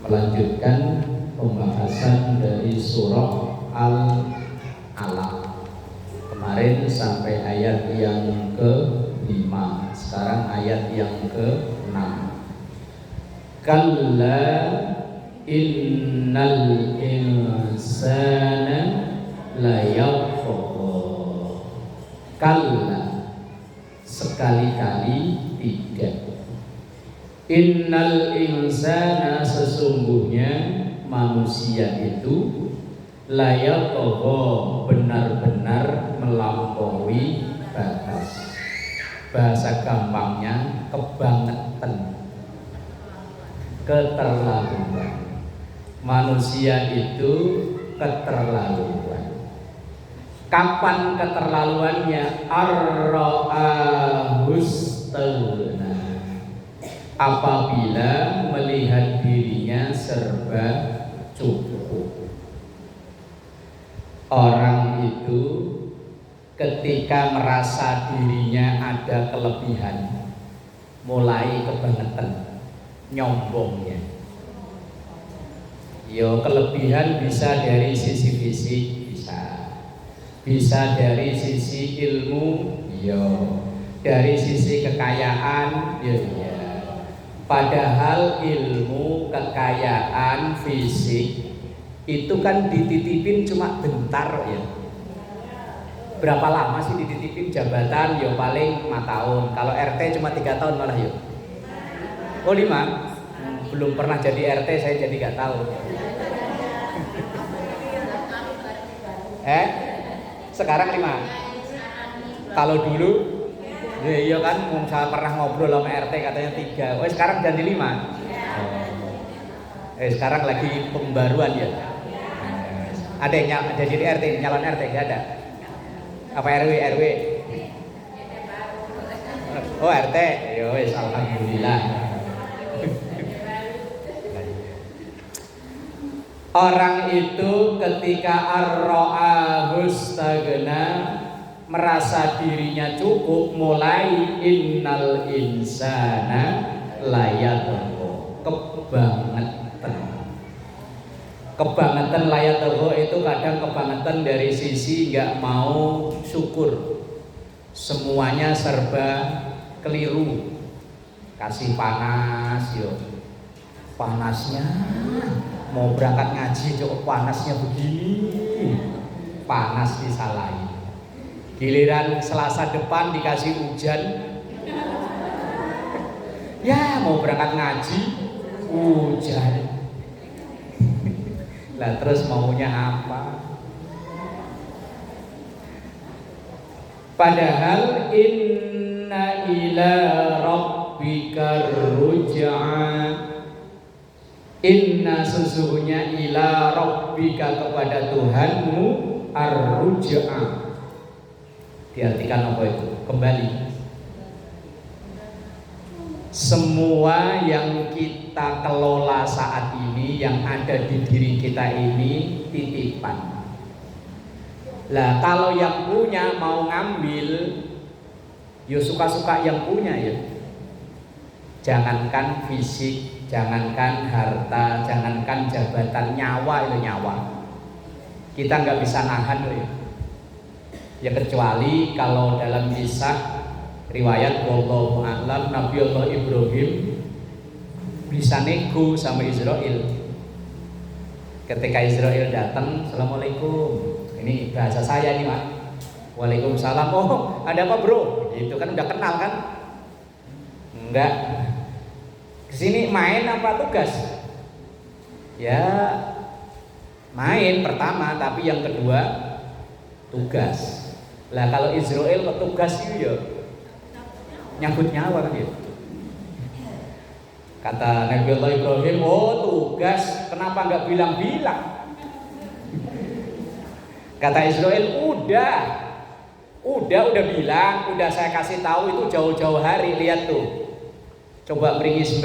melanjutkan pembahasan dari surah Al-Alaq. Kemarin sampai ayat yang ke-5, sekarang ayat yang ke-6. Kalla innal insana layatgha. Kalla, sekali-kali tidak. Innal insana, sesungguhnya manusia itu layatgha, benar-benar melampaui batas. Bahasa gampangnya kebangetan, keterlaluan. Manusia itu keterlaluan. Kapan keterlaluannya? Ar-ra'ahustagna, apabila melihat dirinya serba cukup. Orang itu ketika merasa dirinya ada kelebihan, mulai kebangetan, nyombongnya. Yo, kelebihan bisa dari sisi fisik, bisa dari sisi ilmu, dari sisi kekayaan, Padahal ilmu, kekayaan, fisik itu kan dititipin cuma bentar ya. Berapa lama sih dititipin jabatan? Yo paling 5 tahun. Kalau RT cuma 3 tahun malah yo. Oh 5? Belum pernah jadi RT, saya jadi nggak tahu. Sekarang 5. Kalau dulu, iya kan, saya pernah ngobrol sama RT katanya 3. Oh sekarang jadi 5. Sekarang lagi pembaruan ya. Ada yang jadi RT, nyalon RT nggak ada? Apa RW? Oh RT, yowes, alhamdulillah. Orang itu ketika ar-ra'ahustagna, merasa dirinya cukup, mulai innal insana layatgha, kebangetan layatgha itu kadang kebangetan dari sisi nggak mau syukur, semuanya serba keliru. Kasih panas panasnya, mau berangkat ngaji kok panasnya begini, panas disalahin. Giliran Selasa depan dikasih hujan, ya mau berangkat ngaji hujan. Lah terus maunya apa? Padahal inna ila rabbika ruj'a, inna sesungguhnya ila rabbika kepada Tuhanmu ar-ruj'a. Diartikan apa itu? Kembali. Semua yang kita kelola saat ini, yang ada di diri kita ini titipan. Lah kalau yang punya mau ngambil, yo suka-suka yang punya ya. Jangankan fisik, jangankan harta, jangankan jabatan, nyawa itu nyawa. Kita nggak bisa nahan loh ya. Ya kecuali kalau dalam kisah riwayat wallahu a'lam, Nabi Allah Ibrahim bisa nego sama Israel. Ketika Israel datang, assalamualaikum, ini bahasa saya nih Pak, waalaikumsalam. Oh ada apa bro? Itu kan udah kenal kan? Enggak. Kesini main apa tugas? Ya main pertama, tapi yang kedua tugas. Lah kalau Israel ke tugas itu ya nyambut nyawa kan ya. Kata Nabi Allah Ibrahim, oh tugas, kenapa nggak bilang-bilang? Kata Israel, udah bilang, udah saya kasih tahu itu jauh-jauh hari. Lihat tuh, coba meringis,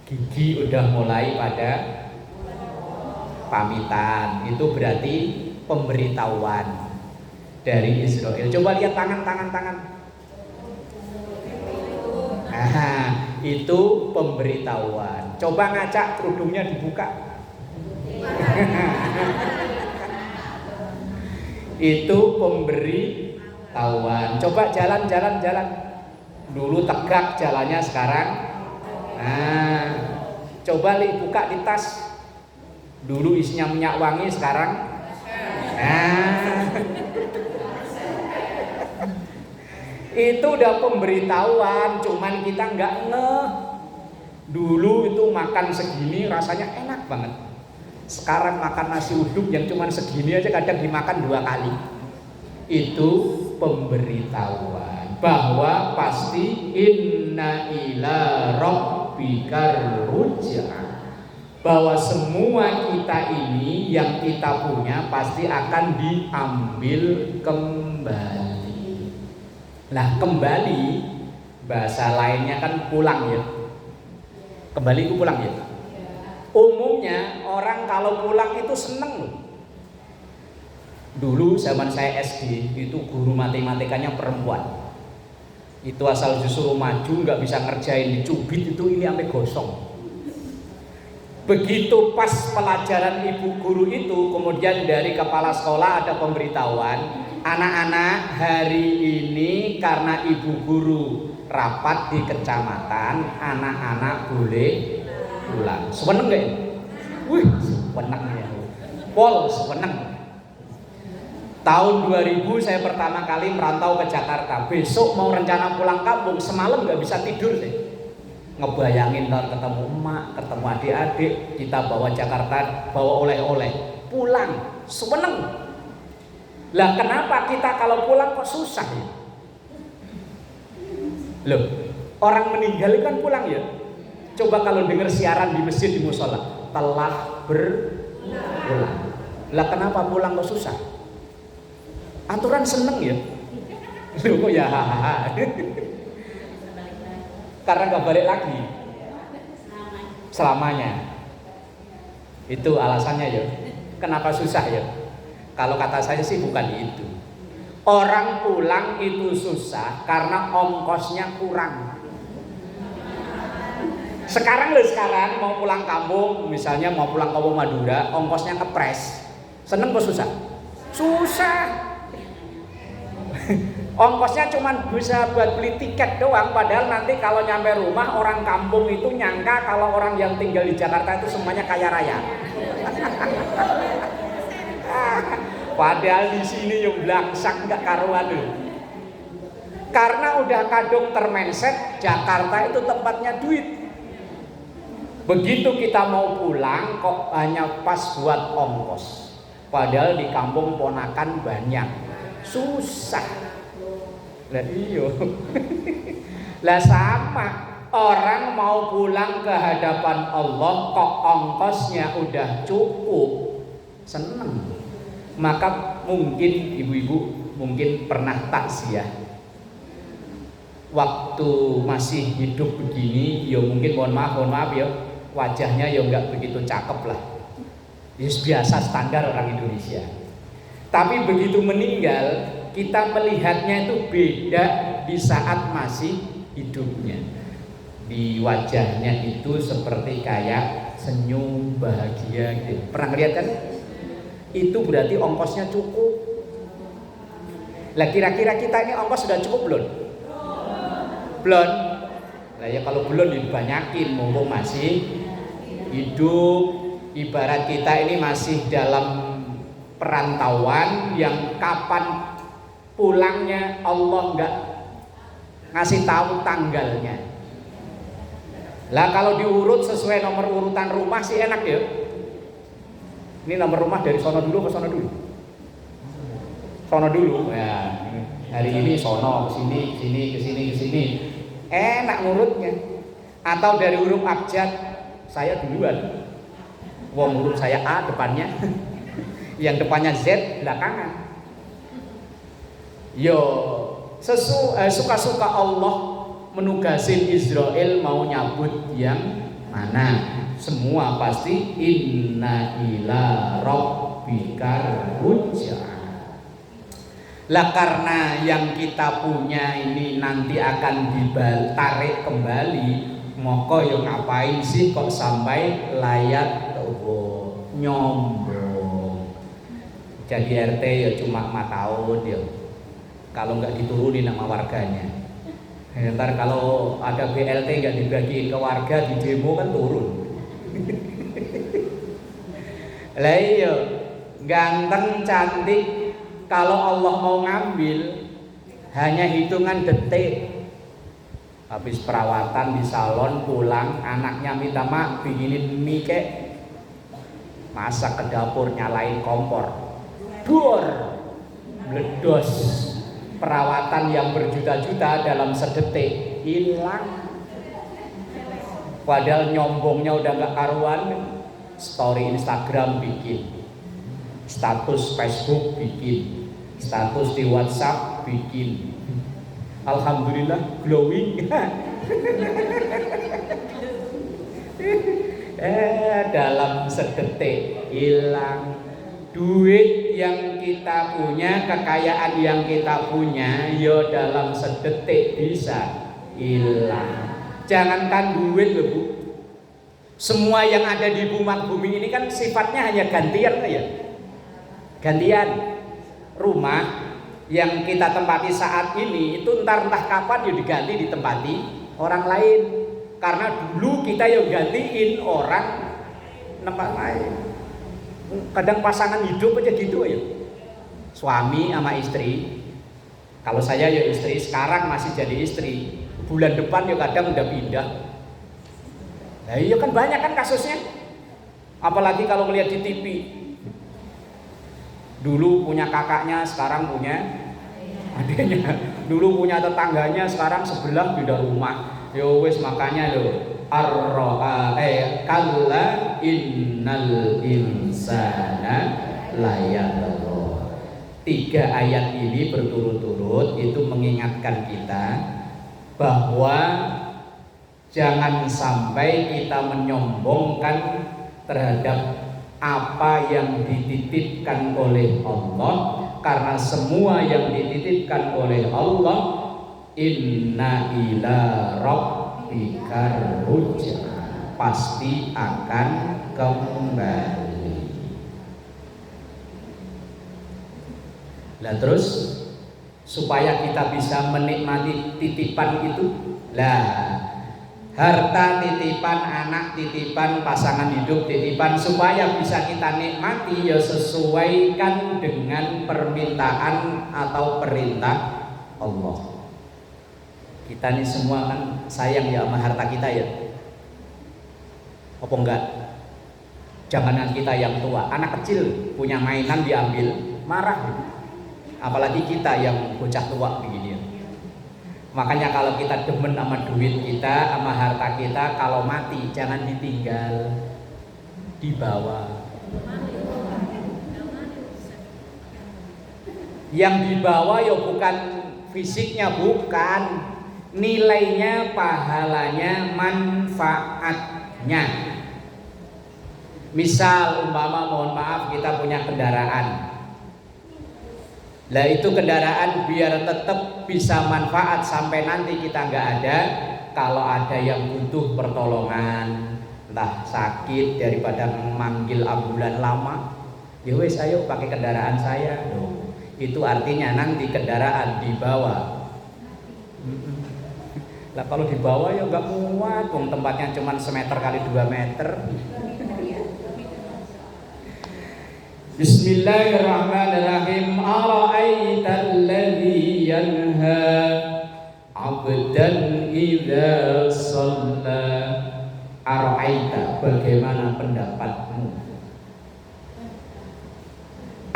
gigi udah mulai pada pamitan. Itu berarti pemberitahuan dari Israel. Coba lihat tangan. itu pemberitahuan. Coba ngacak kerudungnya dibuka. Itu pemberitahuan. Coba jalan. Dulu tegak jalannya, sekarang coba buka di tas. Dulu isinya minyak wangi, sekarang itu udah pemberitahuan, cuman kita nggak ngeh. Dulu itu makan segini rasanya enak banget. Sekarang makan nasi uduk yang cuman segini aja kadang dimakan 2 kali. Itu pemberitahuan bahwa pasti inna ila rabbikar ruj'a, bahwa semua kita ini yang kita punya pasti akan diambil kembali. Nah, kembali bahasa lainnya kan pulang ya. Kembali itu pulang ya. Umumnya orang kalau pulang itu seneng loh. Dulu zaman saya SD itu guru matematikanya perempuan. Itu asal disuruh maju nggak bisa ngerjain, dicubit itu ini sampai gosong. Begitu pas pelajaran ibu guru itu, kemudian dari kepala sekolah ada pemberitahuan, anak-anak hari ini karena ibu guru rapat di kecamatan, anak-anak boleh pulang. Seneng gak ya? Wih, seneng ya. Pol, seneng. Tahun 2000 saya pertama kali merantau ke Jakarta. Besok mau rencana pulang kampung, semalam gak bisa tidur deh. Ngebayangin ntar ketemu emak, ketemu adik-adik, kita bawa Jakarta, bawa oleh-oleh, pulang, seneng. Lah kenapa kita kalau pulang kok susah ya? Loh, orang meninggal kan pulang ya. Coba kalau dengar siaran di masjid, di musola, telah berpulang. Lah kenapa pulang kok susah? Aturan seneng ya. Loh kok ya hahaha. Karena gak balik lagi selamanya. Itu alasannya ya. Kenapa susah ya? Kalau kata saya sih bukan itu. Orang pulang itu susah karena ongkosnya kurang. Sekarang mau pulang kampung, misalnya mau pulang kampung Madura, ongkosnya kepres. Seneng kok susah? Susah. Ongkosnya cuma bisa buat beli tiket doang, padahal nanti kalau nyampe rumah orang kampung itu nyangka kalau orang yang tinggal di Jakarta itu semuanya kaya raya. Padahal di sini yang blangsak nggak karuan loh. Karena udah kadung termindset Jakarta itu tempatnya duit. Begitu kita mau pulang kok hanya pas buat ongkos. Padahal di kampung ponakan banyak. Susah. Lah iyo. Lah sama, orang mau pulang ke hadapan Allah kok ongkosnya udah cukup, seneng. Maka mungkin ibu-ibu mungkin pernah takziah. Waktu masih hidup begini, ya mungkin mohon maaf ya, wajahnya ya nggak begitu cakep lah. Biasa standar orang Indonesia. Tapi begitu meninggal, kita melihatnya itu beda di saat masih hidupnya. Di wajahnya itu seperti kayak senyum bahagia gitu. Pernah ngeliat kan? Itu berarti ongkosnya cukup. Lah kira-kira kita ini ongkos sudah cukup belum? Belum. Lah ya kalau belum dibanyakin, mumpung masih hidup. Ibarat kita ini masih dalam perantauan yang kapan pulangnya Allah nggak ngasih tahu tanggalnya. Lah kalau diurut sesuai nomor urutan rumah sih enak ya. Ini nomor rumah dari sono dulu ke sono dulu. Sono dulu. Ya, hari ini sono ke sini, ke sini. Enak ngurutnya. Atau dari huruf abjad, saya duluan. Wong huruf saya A depannya. Yang depannya Z belakangan. Yo, suka-suka Allah menugasin Israel mau nyabut yang mana. Semua pasti inna ila rabbikar ruj'a. Lah karena yang kita punya ini nanti akan ditarik kembali, Moko yo ngapain sih kok sampai layat nyombong. Jadi RT ya cuma 4 tahun ya. Kalau nggak diturunin sama warganya. Ntar kalau ada BLT nggak dibagiin ke warga di demo kan turun. Lah iya, ganteng cantik kalau Allah mau ngambil hanya hitungan detik. Habis perawatan di salon pulang, anaknya minta maaf bikinin mie kek. Masak ke dapur nyalain kompor. Dor. Meledos. Perawatan yang berjuta-juta dalam sedetik hilang. Padahal nyombongnya udah gak karuan. Story Instagram bikin, status Facebook bikin, status di WhatsApp bikin. Alhamdulillah glowing. Dalam sedetik hilang. Duit yang kita punya, kekayaan yang kita punya, yo dalam sedetik bisa hilang. Jangankan duit loh Bu, semua yang ada di bumi ini kan sifatnya hanya gantian ya. Gantian. Rumah yang kita tempati saat ini itu entah kapan ya diganti ditempati orang lain. Karena dulu kita yang gantiin orang tempat lain. Kadang pasangan hidup aja gitu ya. Suami sama istri. Kalau saya ya istri, sekarang masih jadi istri. Bulan depan ya kadang udah pindah. Nah iya kan banyak kan kasusnya. Apalagi kalau melihat di TV. Dulu punya kakaknya, sekarang punya adiknya. Dulu punya tetangganya, sekarang sebelah beda rumah. Yo wis makanya lo kalla innal insana layatgha. 3 ayat ini berturut-turut itu mengingatkan kita bahwa jangan sampai kita menyombongkan terhadap apa yang dititipkan oleh Allah, karena semua yang dititipkan oleh Allah inna ila rabbika ruj'a, pasti akan kembali. Lah terus supaya kita bisa menikmati titipan itu, lah harta titipan, anak titipan, pasangan hidup titipan, supaya bisa kita nikmati ya sesuaikan dengan permintaan atau perintah Allah. Kita ini semua kan sayang ya sama harta kita ya. Apa enggak? Jangankan kita yang tua, anak kecil punya mainan diambil, marah. Apalagi kita yang bocah tua begini ya. Makanya kalau kita demen sama duit kita, sama harta kita, kalau mati jangan ditinggal, dibawa. Yang dibawa ya bukan fisiknya, bukan, nilainya, pahalanya, manfaatnya. Misal umpama mohon maaf kita punya kendaraan. Lah itu kendaraan biar tetap bisa manfaat sampai nanti kita nggak ada. Kalau ada yang butuh pertolongan, entah sakit, daripada manggil ambulan lama, ya wes ayo pakai kendaraan saya. Loh, itu artinya nanti kendaraan dibawa. Lah kalau dibawa ya nggak muat, tempatnya cuma 1 meter kali 2 meter. Bismillahirrahmanirrahim. Ara'aital ladzi yanha 'abdan idza shalla. Ara'aita, bagaimana pendapatmu?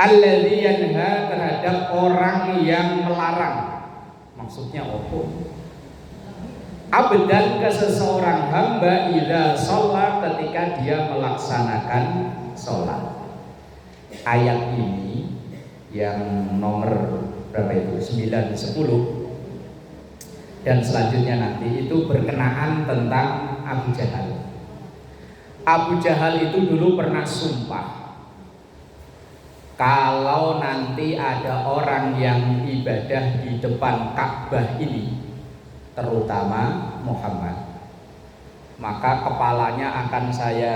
Alladzi yanha, terhadap orang yang melarang. Maksudnya apa? Abdan, ke seseorang hamba, idza shalla, ketika dia melaksanakan sholat. Ayat ini yang nomor berapa itu? 9, 10 dan selanjutnya nanti itu berkenaan tentang Abu Jahal. Abu Jahal itu dulu pernah sumpah kalau nanti ada orang yang ibadah di depan Ka'bah ini, terutama Muhammad, maka kepalanya akan saya,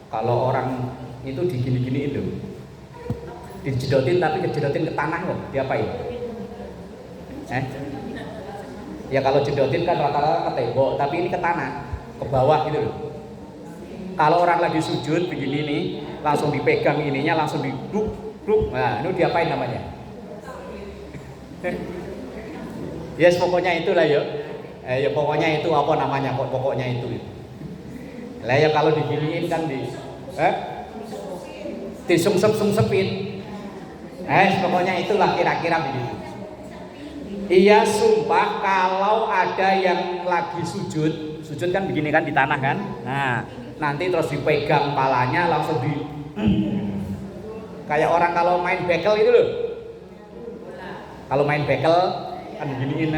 kalau orang itu digini-giniin loh, dijedotin, tapi kejedotin ke tanah loh, diapain? Ya kalau jedotin kan rata-rata ke tembok, tapi ini ke tanah, ke bawah gitu loh. Kalau orang lagi sujud begini nih, langsung dipegang ininya, langsung dibluk, nah itu diapain namanya? Yes, pokoknya itulah ya. Ya pokoknya itu apa namanya, kok pokoknya itu. Lah ya kalau diginiin kan disungsep-sungsepin. Pokoknya itulah kira-kira begitu. Iya sumpah kalau ada yang lagi sujud kan begini kan di tanah kan. Nah, nanti terus dipegang palanya langsung kayak orang kalau main bekel itu loh. Kalau main bekel kan diginiin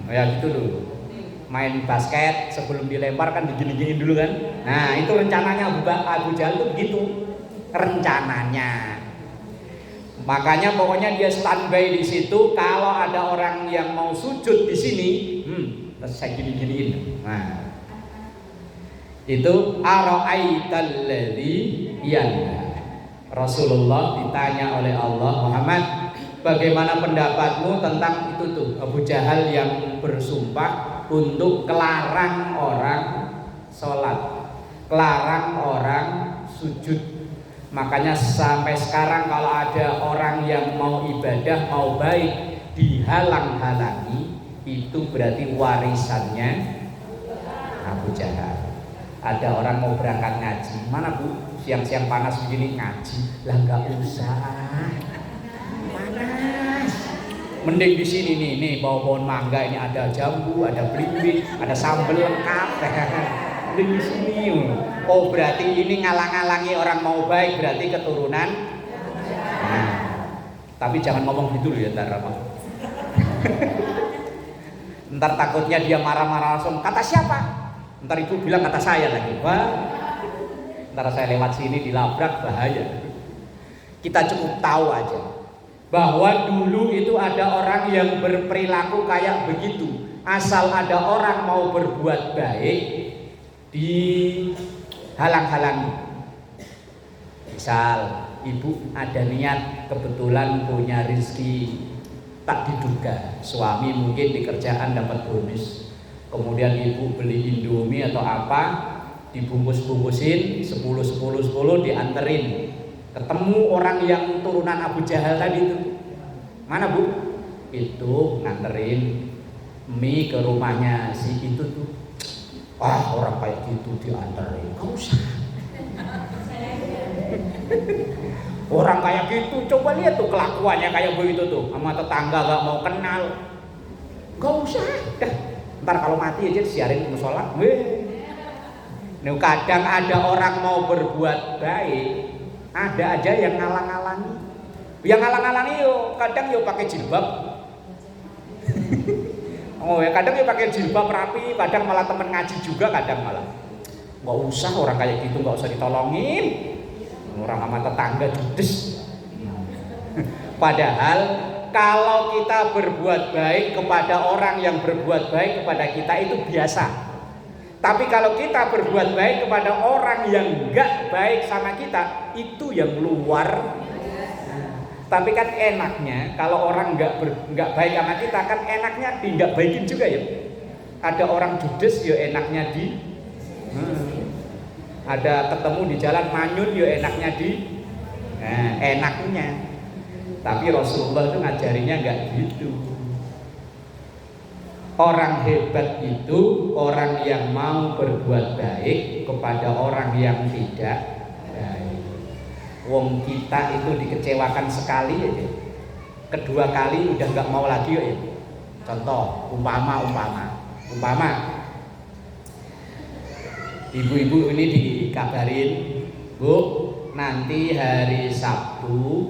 ya gitu loh. Main basket sebelum dilempar kan digini-giniin dulu kan. Nah, itu rencananya Abu Jahal itu begitu. Rencananya. Makanya pokoknya dia standby di situ, kalau ada orang yang mau sujud di sini, terus saya gini-giniin. Nah, itu ara'aital ladzi yanha. Rasulullah ditanya oleh Allah, Muhammad, bagaimana pendapatmu tentang itu tuh Abu Jahal yang bersumpah untuk kelarang orang sholat, kelarang orang sujud. Makanya sampai sekarang kalau ada orang yang mau ibadah, mau baik, dihalang-halangi, itu berarti warisannya Abu Jahal. Ada orang mau berangkat ngaji, mana bu? Siang-siang panas begini ngaji, lah nggak usah, panas. Mending di sini nih bawa pohon mangga, ini ada jambu, ada belimbing, ada sambal lengkap. Mending di sini. Oh berarti ini ngalang-ngalangi orang mau baik, berarti keturunan. Nah, tapi jangan ngomong gitu loh ya ntar apa. Ntar takutnya dia marah-marah langsung, kata siapa? Ntar ibu bilang kata saya lagi. Wah, ntar saya lewat sini dilabrak, bahaya. Kita cukup tahu aja bahwa dulu itu ada orang yang berperilaku kayak begitu. Asal ada orang mau berbuat baik, dihalang-halangi. Misal ibu ada niat kebetulan punya rezeki tak diduga, suami mungkin di kerjaan dapat bonus, kemudian ibu beli Indomie atau apa, dibungkus-bungkusin 10 dianterin, ketemu orang yang turunan Abu Jahal tadi itu. Mana bu? Itu nganterin mie ke rumahnya si itu tuh. Wah orang kayak gitu dianterin, gak usah. Orang kayak gitu, coba lihat tuh kelakuannya kayak begitu tuh, sama tetangga gak mau kenal, gak usah. Ntar kalau mati aja disiarin ke musola. Nih kadang ada orang mau berbuat baik, ada aja yang ngalang-ngalangi. Yang ngalang-ngalangi yo, kadang yo pakai jilbab. Oh ya kadang yo pakai jilbab rapi, kadang malah temen ngaji juga, kadang malah. Gak usah orang kayak gitu, gak usah ditolongin. Orang sama tetangga judes. Padahal kalau kita berbuat baik kepada orang yang berbuat baik kepada kita itu biasa. Tapi kalau kita berbuat baik kepada orang yang enggak baik sama kita, itu yang luar. Tapi kan enaknya kalau orang enggak baik sama kita, kan enaknya enggak baikin juga ya. Ada orang judes ya enaknya di ada ketemu di jalan manyun ya enaknya di enaknya. Tapi Rasulullah itu ngajarinya enggak gitu. Orang hebat itu orang yang mau berbuat baik kepada orang yang tidak baik. Wong kita itu dikecewakan sekali aja, kedua kali udah enggak mau lagi ya. Contoh umpama ibu-ibu ini dikabarin, Bu, nanti hari Sabtu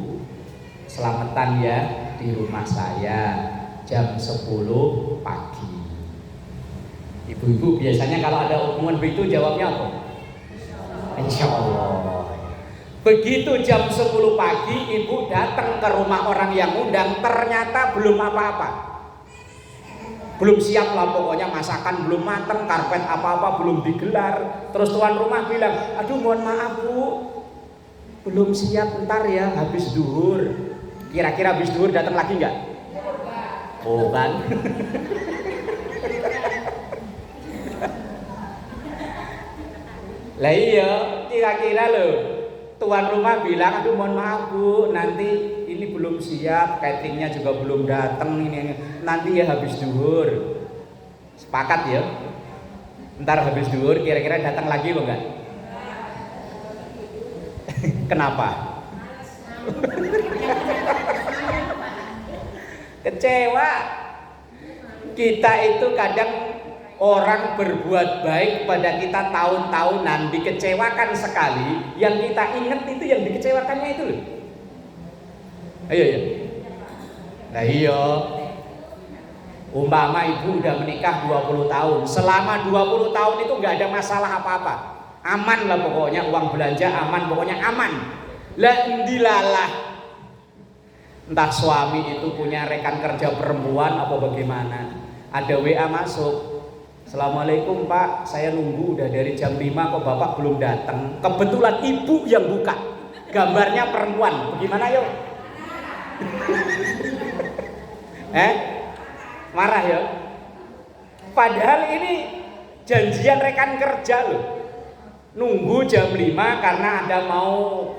selamatan ya di rumah saya jam 10 pagi. Ibu-ibu biasanya kalau ada omongan begitu jawabnya apa? Insya Allah. Begitu jam 10 pagi ibu datang ke rumah orang yang undang, ternyata belum apa-apa. Belum siap lah pokoknya, masakan belum mateng, karpet apa-apa belum digelar. Terus tuan rumah bilang, aduh mohon maaf bu, belum siap, ntar ya habis duhur. Kira-kira habis duhur datang lagi nggak? Oh kan. Lah iya, kira-kira loh, tuan rumah bilang, aduh mohon maaf bu, nanti ini belum siap, cateringnya juga belum datang, ini nanti ya habis duhur. Sepakat ya? Ntar habis duhur kira-kira datang lagi apa enggak? Kenapa? Kecewa. Kita itu kadang orang berbuat baik pada kita tahun-tahunan, dikecewakan sekali. Yang kita ingat itu yang dikecewakannya itu loh. Ayo ya. Nah iya. Umpama ibu udah menikah 20 tahun. Selama 20 tahun itu nggak ada masalah apa-apa. Aman lah pokoknya, uang belanja aman, pokoknya aman. Lah ndilalah. Entah suami itu punya rekan kerja perempuan apa bagaimana. Ada WA masuk. Assalamualaikum Pak, saya nunggu udah dari jam 5 kok Bapak belum datang. Kebetulan ibu yang buka. Gambarnya perempuan. Bagaimana yuk? Marah ya? Padahal ini janjian rekan kerja loh. Nunggu jam 5 karena ada mau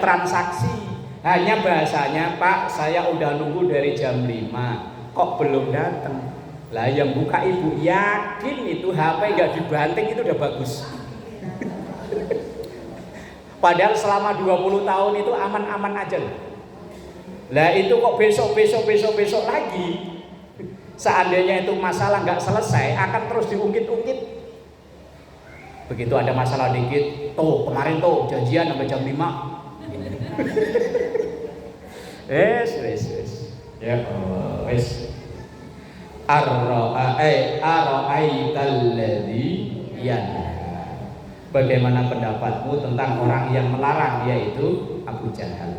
transaksi. Hanya bahasanya, Pak, saya udah nunggu dari jam 5 kok belum datang. Lah yang buka ibu, yakin itu HP nggak dibanting itu udah bagus. Padahal selama 20 tahun itu aman-aman aja loh. Lah itu kok besok lagi. Seandainya itu masalah nggak selesai, akan terus diungkit-ungkit. Begitu ada masalah dikit, tuh kemarin tuh janjian sampai jam 5. Wes. Ya, wes. Ara'aital ladzi yanha. Bagaimana pendapatmu tentang orang yang melarang, yaitu Abu Jahal?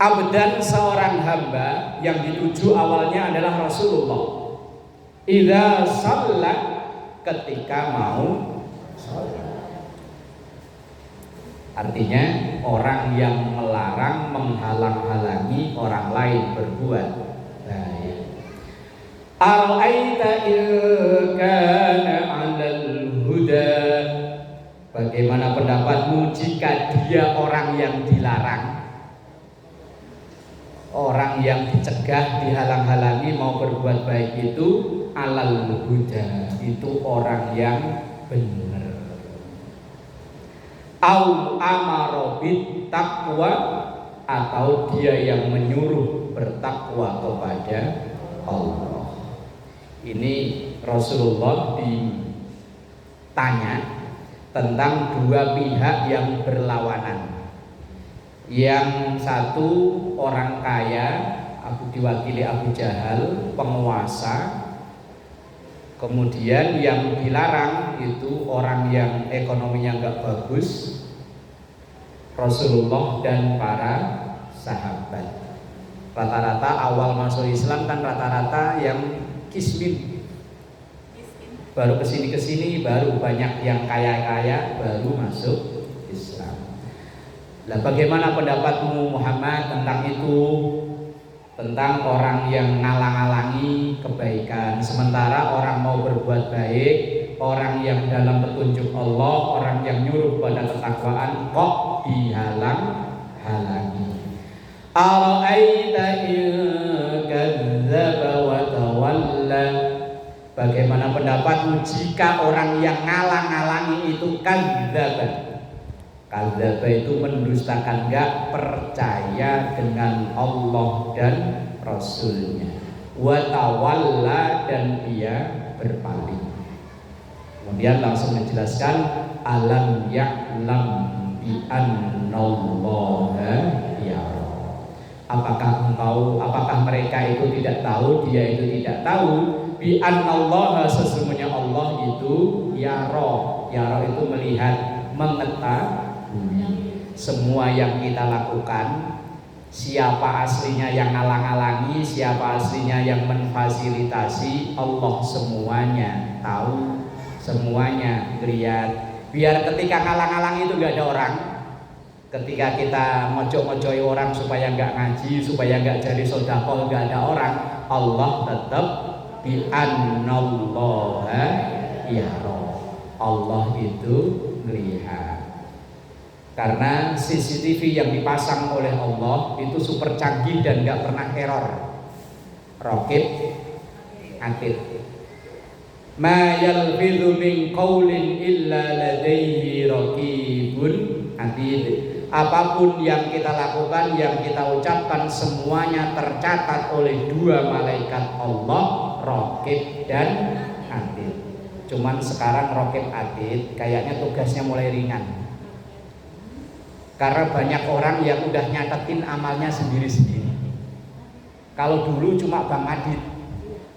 Abdan, seorang hamba yang dituju awalnya adalah Rasulullah. Idza shalla, ketika mau sholat. Artinya orang yang melarang, menghalang-halangi orang lain berbuat baik. Ara'aita in kana 'alal huda. Bagaimana pendapatmu jika dia orang yang dilarang? Orang yang dicegah, dihalang-halangi mau berbuat baik itu alal huda, itu orang yang benar. Au amara bit taqwa, atau dia yang menyuruh bertakwa kepada Allah. Ini Rasulullah ditanya tentang dua pihak yang berlawanan. Yang satu orang kaya, diwakili Abu Jahal, penguasa. Kemudian yang dilarang itu orang yang ekonominya nggak bagus, Rasulullah dan para sahabat. Rata-rata awal masuk Islam kan rata-rata yang kismin, baru kesini baru banyak yang kaya-kaya baru masuk Islam. Nah, bagaimana pendapatmu Muhammad tentang itu? Tentang orang yang ngalang-alangi kebaikan, sementara orang mau berbuat baik, orang yang dalam petunjuk Allah, orang yang nyuruh pada ketakwaan kok dihalang-halangi. Ara'aita in kadzdzaba wa tawalla. Bagaimana pendapatmu jika orang yang ngalang-alangi itu kadzdzaba? Kadzdzaba itu mendustakan, enggak percaya dengan Allah dan Rasulnya. Wa tawalla, dan dia berpaling. Kemudian langsung menjelaskan alam ya'lam bi annallaha yara. Apakah mereka itu tidak tahu, dia itu tidak tahu, bi annallaha, sesungguhnya Allah itu yara. Yara itu melihat, mengetahui semua yang kita lakukan, Siapa aslinya yang ngalang-alangi, siapa aslinya yang memfasilitasi, Allah semuanya tahu, semuanya lihat. Biar ketika ngalang-alangi itu gak ada orang, ketika kita ngojok-ngojoi orang supaya nggak ngaji, supaya nggak jadi sedekah, nggak ada orang, Allah tetap bi annallaha yara. Allah itu melihat. Karena CCTV yang dipasang oleh Allah itu super canggih dan nggak pernah error. Raqib atid. Ma yalfidhu min qaulin illa ladaihi raqibun atid. Apapun yang kita lakukan, yang kita ucapkan, semuanya tercatat oleh dua malaikat Allah, Raqib dan Atid. Cuman sekarang Raqib Atid kayaknya tugasnya mulai ringan. Karena banyak orang yang udah nyatetin amalnya sendiri-sendiri. Kalau dulu cuma Bang Madid,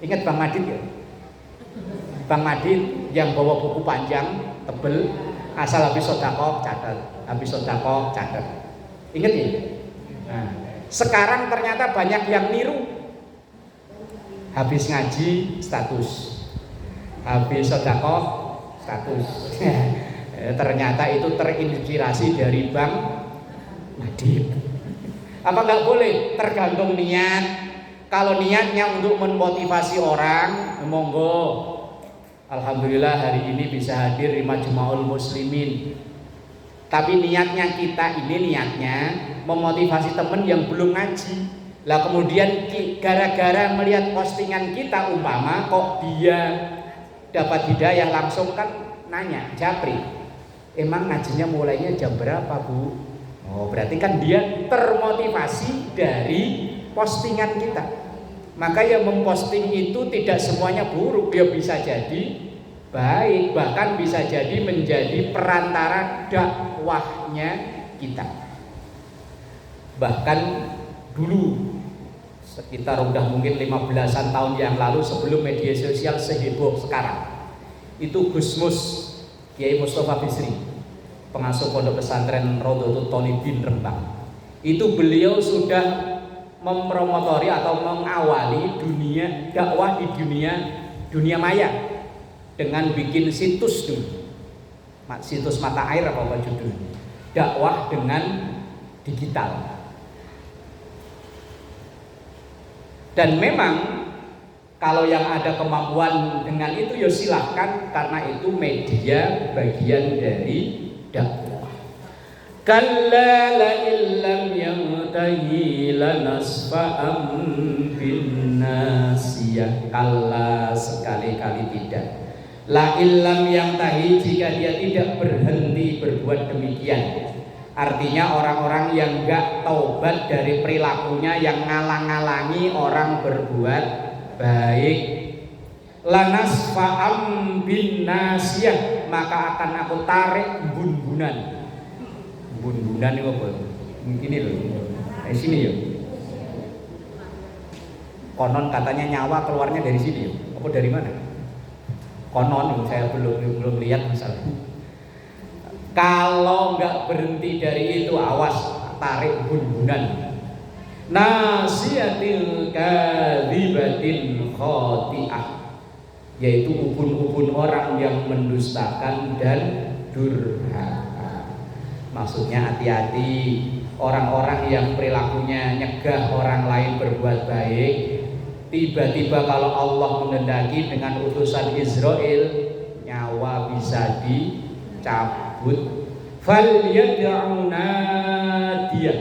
ingat Bang Madid ya? Bang Madid yang bawa buku panjang, tebel, asal habis sedekah catat, habis sedekah catat. Ingat ya? Nah, sekarang ternyata banyak yang niru. Habis ngaji status, habis sedekah status. Ternyata itu terinspirasi dari Bang Madid. Apa nggak boleh? Tergantung niat. Kalau niatnya untuk memotivasi orang, monggo. Alhamdulillah hari ini bisa hadir di Majma'ul Muslimin. Tapi niatnya kita ini niatnya memotivasi teman yang belum ngaji. Lah kemudian gara-gara melihat postingan kita umpama kok dia dapat hidayah langsung kan nanya, Japri, emang ngajinya mulainya jam berapa, Bu? Oh, berarti kan dia termotivasi dari postingan kita. Maka yang memposting itu tidak semuanya buruk, dia bisa jadi baik, bahkan bisa jadi menjadi perantara dakwahnya kita. Bahkan dulu sekitar udah mungkin 15-an tahun yang lalu sebelum media sosial seheboh sekarang, itu Gusmus Kiai Mustafa Bisri, pengasuh pondok pesantren Rodotul Thalibin Rembang, itu beliau sudah mempromotori atau mengawali dunia dakwah di dunia maya dengan bikin situs dulu, situs mata air apa judulnya, dakwah dengan digital. Dan memang kalau yang ada kemampuan dengan itu ya silahkan, karena itu media bagian dari dakwah. Kalla la illam yantahi lanasfa'am bin nasiyah. Kalla, sekali-kali tidak. La illam yantahi, jika dia tidak berhenti berbuat demikian. Artinya orang-orang yang enggak taubat dari perilakunya, yang ngalang-ngalangi orang berbuat baik, lanasfa'am bin nasiyah, maka akan aku tarik bun-bunan. Bun-bunan itu apa? Ini loh, di sini ya. Konon katanya nyawa keluarnya dari sini ya. Apa dari mana? Konon, saya belum lihat masalah. Kalau nggak berhenti dari itu, awas, tarik bun-bunan. Nasiyatil kadzibatin khoti'ah, yaitu ubun-ubun orang yang mendustakan dan durhaka. Maksudnya hati-hati orang-orang yang perilakunya nyegah orang lain berbuat baik, tiba-tiba kalau Allah menghendaki dengan utusan Israel, nyawa bisa dicabut. Falyad'u nadiyah,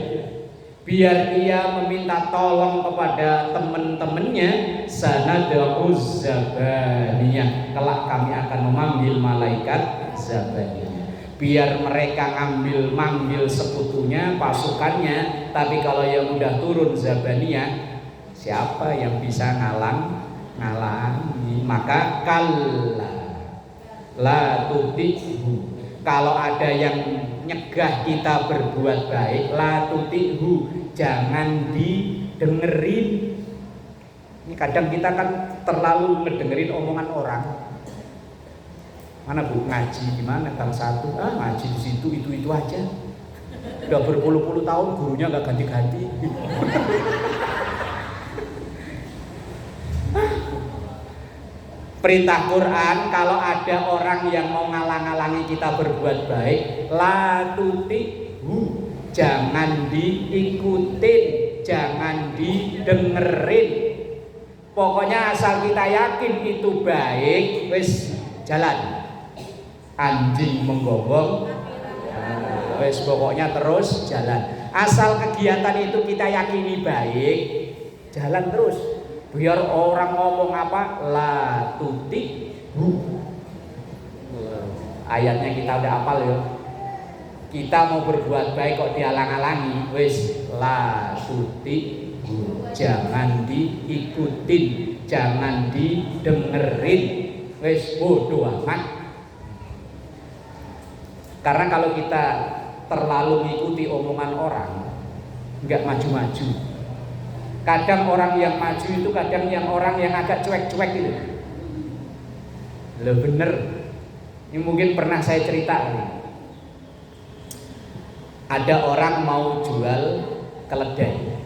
biar ia meminta tolong kepada teman-temannya, sanad'u zabaniyah, kelak kami akan memanggil malaikat zabaniyah. Biar mereka manggil sekutunya, pasukannya, tapi kalau yang udah turun zabaniyah, siapa yang bisa ngalangi? Maka kalla la tuti'hu, kalau ada yang nyegah kita berbuat baik, la tuti'hu, jangan didengerin. Ini kadang kita kan terlalu ngedengerin omongan orang. Mana Bu ngaji gimana Bang Satu? Ngaji di situ itu aja. Udah berpuluh-puluh tahun gurunya nggak ganti-ganti. Perintah Quran, kalau ada orang yang mau ngalang-alangi kita berbuat baik, la tuti'hu, jangan diikutin, jangan didengerin. Pokoknya asal kita yakin itu baik, wis jalan. Anjing menggonggong, wis pokoknya terus jalan. Asal kegiatan itu kita yakini baik, jalan terus. Biar orang ngomong apa, la tuti'hu. Ayatnya kita udah hafal ya. Kita mau berbuat baik kok dialang-alangi, wis la tuti'hu, jangan diikutin, jangan didengerin, wis bodoh amat. Karena kalau kita terlalu mengikuti omongan orang, nggak maju-maju. Kadang orang yang maju itu kadang yang orang yang agak cuek-cuek gitu. Loh bener. Ini mungkin pernah saya cerita. Ada orang mau jual keledai.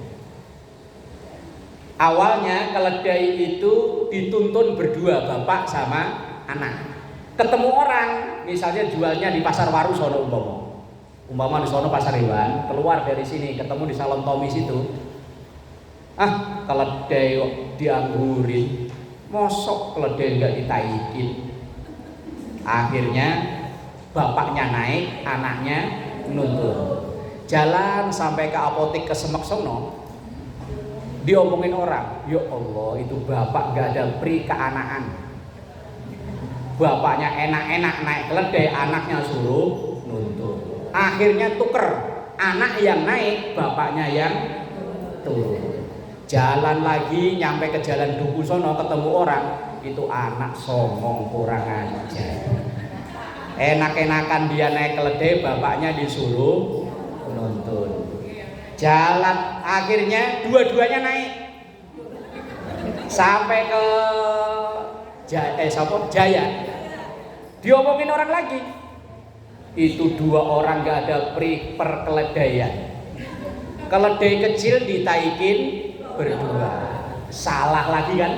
Awalnya keledai itu dituntun berdua, bapak sama anak. Ketemu orang, misalnya jualnya di pasar Waru sono umpama di sono pasar hewan, keluar dari sini ketemu di Salon Tommy situ. Keledai dianggurin, mosok keledai nggak ditaikin. Akhirnya bapaknya naik, anaknya nuntun. Jalan sampai ke apotek ke Semek sono, diomongin orang, ya Allah itu bapak nggak ada pri keanaan. Bapaknya enak-enak naik keledai, anaknya suruh nuntun. Akhirnya tuker, anak yang naik, bapaknya yang turun. Jalan lagi nyampe ke jalan Duku sono ketemu orang, itu anak songong kurang ajar. Enak-enakan dia naik keledai, bapaknya disuruh nuntun. Jalan akhirnya dua-duanya naik sampai ke Jaya. Diomongin orang lagi. Itu dua orang gak ada perkeledaian. Keledai kecil ditaikin berdua, salah lagi kan?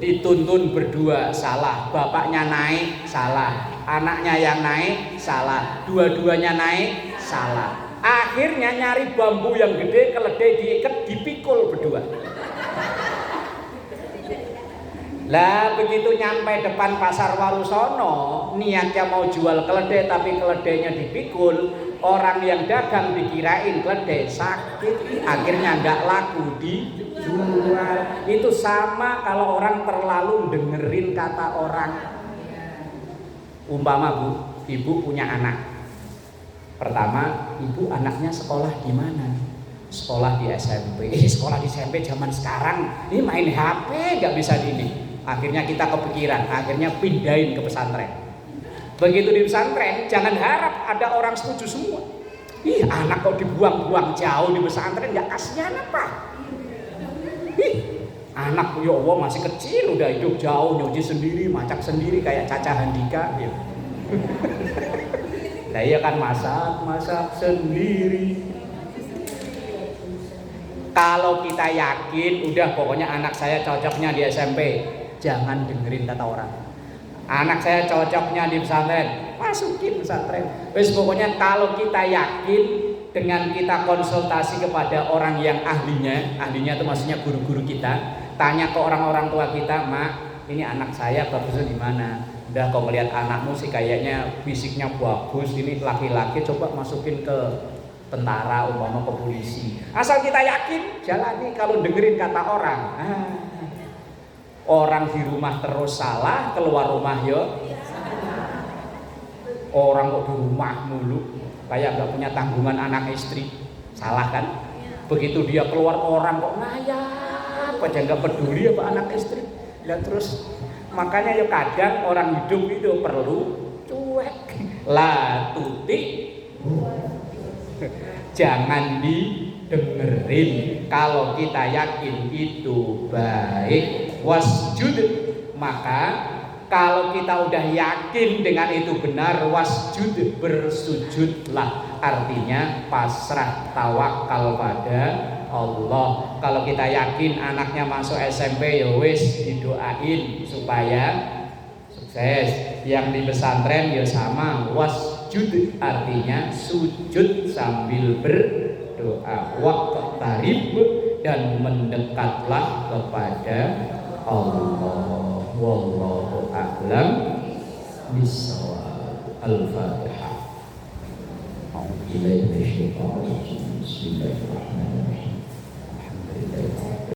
Dituntun berdua, salah. Bapaknya naik, salah. Anaknya yang naik, salah. Dua-duanya naik, salah. Akhirnya nyari bambu yang gede, keledai diikat, dipikul berdua. Lah begitu nyampe depan pasar Waru sono, niatnya mau jual keledai tapi keledainya dipikul. Orang yang dagang dikirain keledai sakit, akhirnya nggak laku dijual. Itu sama kalau orang terlalu dengerin kata orang. Umpama Bu, ibu punya anak. Pertama, ibu anaknya sekolah di mana? Sekolah di SMP. Sekolah di SMP zaman sekarang ini main HP nggak bisa ini. Akhirnya kita kepikiran, akhirnya pindahin ke pesantren. Begitu di pesantren, jangan harap ada orang setuju semua. Ih, anak kok dibuang-buang jauh di pesantren, nggak kasihan apa? Ih, anak ya Allah masih kecil udah hidup jauh, nyuci sendiri, masak sendiri kayak Caca Handika. Ya. Nah iya kan masak sendiri. Kalau kita yakin, udah pokoknya anak saya cocoknya di SMP, jangan dengerin kata orang. Anak saya cocoknya di pesantren, masukin pesantren. Wes pokoknya kalau kita yakin, dengan kita konsultasi kepada orang yang ahlinya itu maksudnya guru-guru kita, tanya ke orang-orang tua kita, Mak, ini anak saya bagusnya di mana? Udah kau melihat anakmu sih kayaknya fisiknya bagus, ini laki-laki, coba masukin ke tentara, umpama ke polisi. Asal kita yakin, jalani. Kalau dengerin kata orang, orang di rumah terus salah, keluar rumah yo. Orang kok di rumah mulu, kayak nggak punya tanggungan anak istri, salah kan? Begitu dia keluar orang kok ngayap, aja nggak peduli apa anak istri. Ya terus makanya ya kadang orang hidup itu perlu cuek. La tuti. Jangan didengerin. Kalau kita yakin itu baik, wasjud, maka Kalau kita udah yakin dengan itu benar, wasjud, bersujudlah. Artinya pasrah, tawakal pada Allah. Kalau kita yakin anaknya masuk SMP, ya wis didoain supaya sukses. Yang di pesantren ya sama, wasjud artinya sujud sambil berdoa. Waqtarib, dan mendekatlah kepada Allah. Wallahu a'lam bishawab. Al-Fatihah. Bismillahirrahmanirrahim. Alhamdulillah.